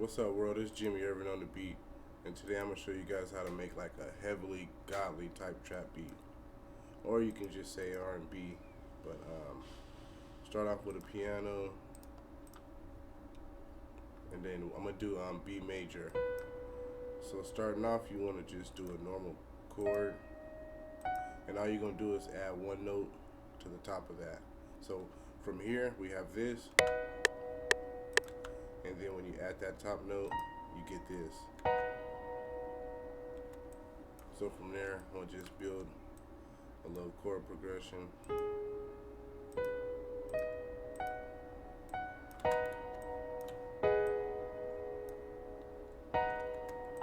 What's up, world? It's JimmyIrvin on the beat, and today I'm gonna show you guys how to make like a heavily godly type trap beat, or you can just say R&B. But start off with a piano, and then I'm gonna do B major. So starting off, you want to just do a normal chord, and all you're gonna do is add one note to the top of that. So from here we have this. And then when you add that top note, you get this. So from there, we'll just build a little chord progression.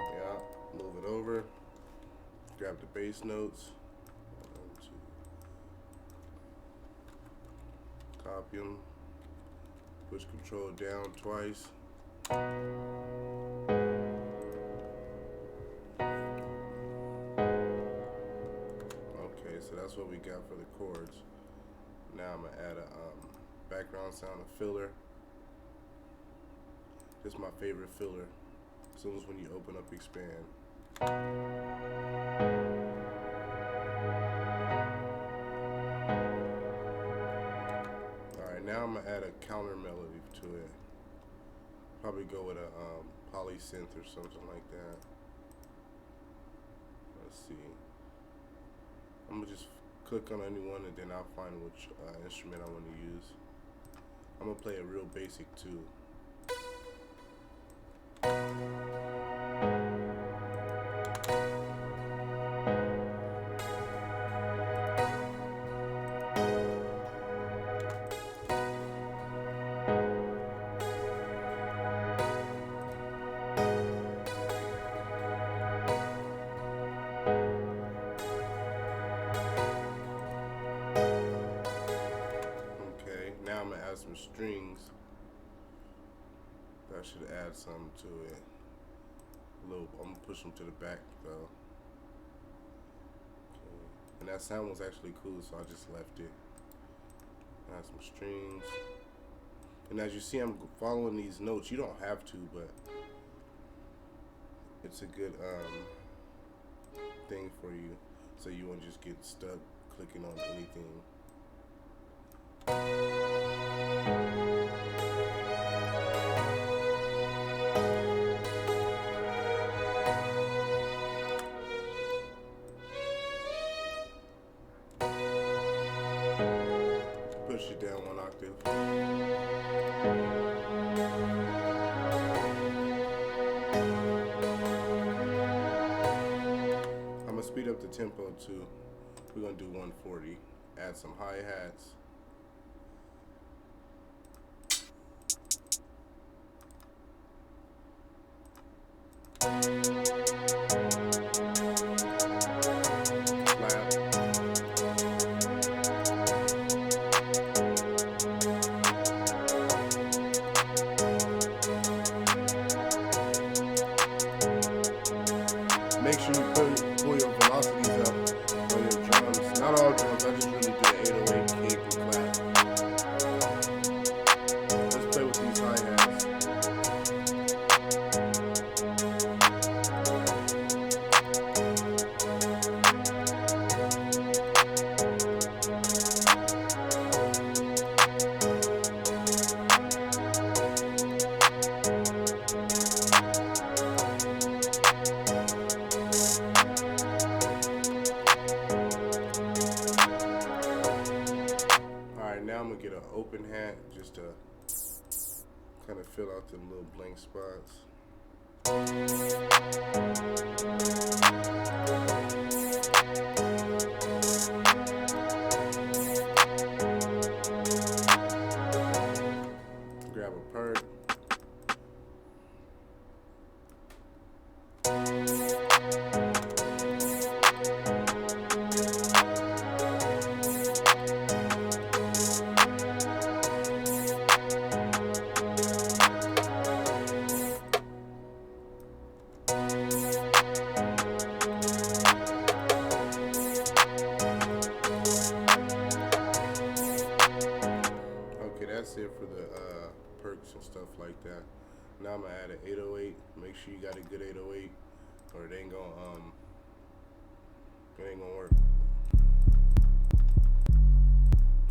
Yeah, move it over. Grab the bass notes. Copy them. Push control down twice. Okay, so that's what we got for the chords. Now I'm gonna add a background sound, a filler. This is my favorite filler. As soon as when you open up expand. Alright, now I'm gonna add a counter melody to it. Probably go with a polysynth or something like that. Let's see. I'm gonna just click on any one and then I'll find which instrument I want to use. I'm gonna play a real basic too. Now I'm gonna add some strings. That should add something to it. I'm gonna push them to the back though. Okay. And that sound was actually cool, so I just left it. Add some strings. And as you see, I'm following these notes. You don't have to, but it's a good thing for you, so you won't just get stuck clicking on anything. Push it down one octave. I'm gonna speed up the tempo too. We're gonna do 140. Add some hi-hats. Make sure you pull your velocities up on your drums. Not all drums, I just really do the 808 kick and clap. Let's play with these hi-hats. Now I'm gonna get an open hat just to kind of fill out them little blank spots. Grab a perk. I'm gonna add an 808. Make sure you got a good 808, or it ain't gonna work.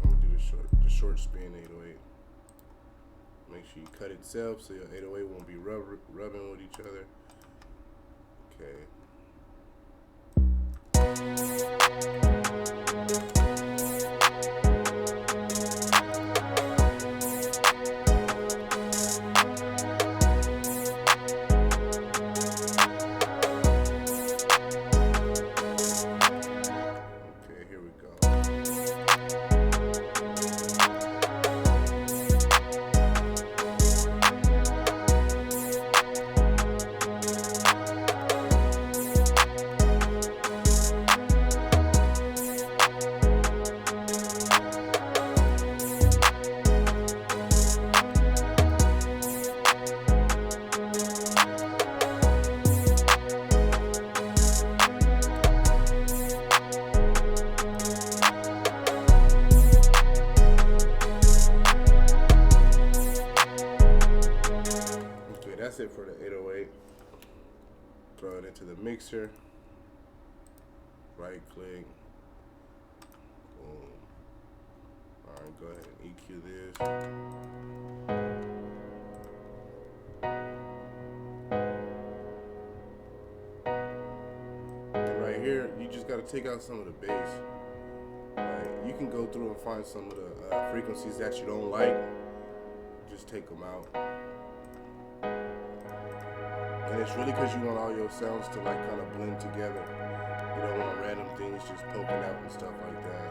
I'm gonna do the short spin 808. Make sure you cut itself so your 808 won't be rubbing with each other. Okay. That's it for the 808. Throw it into the mixer. Right click. Boom. Alright, go ahead and EQ this. And right here, you just gotta take out some of the bass. Like, you can go through and find some of the frequencies that you don't like. Just take them out. And it's really because you want all your sounds to like kind of blend together. You don't want random things just poking out and stuff like that.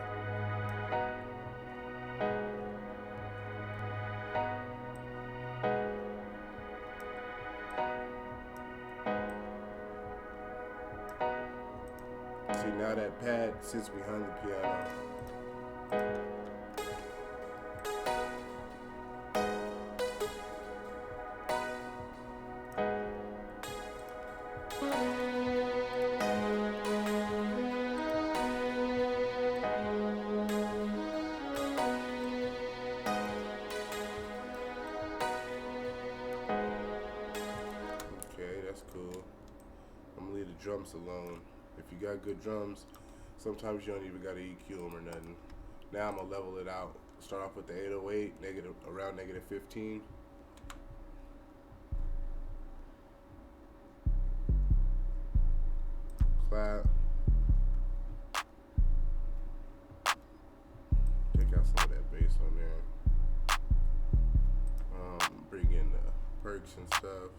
See, now that pad sits behind the piano. Cool. I'm gonna leave the drums alone. If you got good drums, sometimes you don't even gotta EQ them or nothing. Now I'm gonna level it out. Start off with the 808, around negative 15. Clap. Take out some of that bass on there. Bring in the perks and stuff.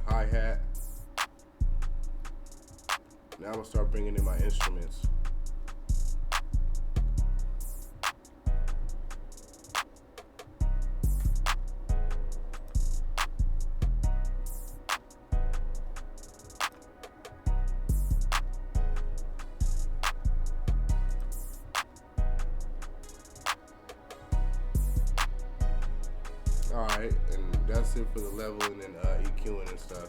Hi-hat. Now I'm gonna start bringing in my instruments. Alright, and that's it for the leveling and EQing and stuff.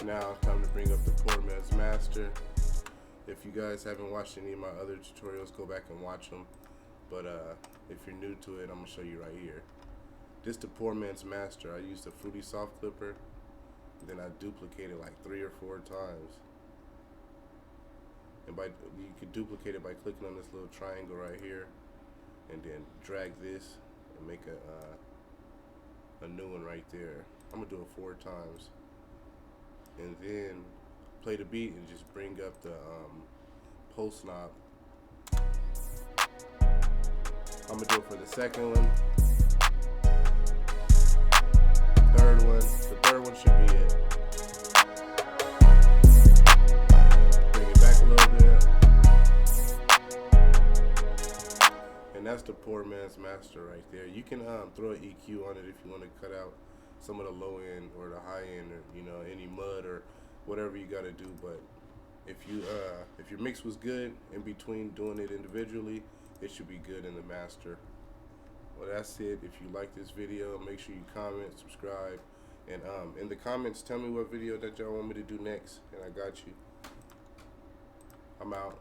Now it's time to bring up the 𝗲𝗏𝗧𝗧 master. If you guys haven't watched any of my other tutorials, go back and watch them. But if you're new to it, I'm gonna show you right here. This is the 𝗲𝗏𝗧𝗧 master. I used a fruity soft clipper, then I duplicated like 3 or 4 times. And you could duplicate it by clicking on this little triangle right here, and then drag this and make a new one right there. I'm gonna do it 4 times, and then play the beat and just bring up the pulse knob. I'm gonna do it for the second one, third one. The third one should be it. Bring it back a little bit, and that's the 𝗲𝗏𝗧𝗧 master right there. You can throw an EQ on it if you want to cut out some of the low end or the high end, or any mud or whatever you got to do. But if your mix was good in between doing it individually, it should be good in the master. Well, that's it. If you like this video, make sure you comment, subscribe, and in the comments tell me what video that y'all want me to do next, and I got you. I'm out.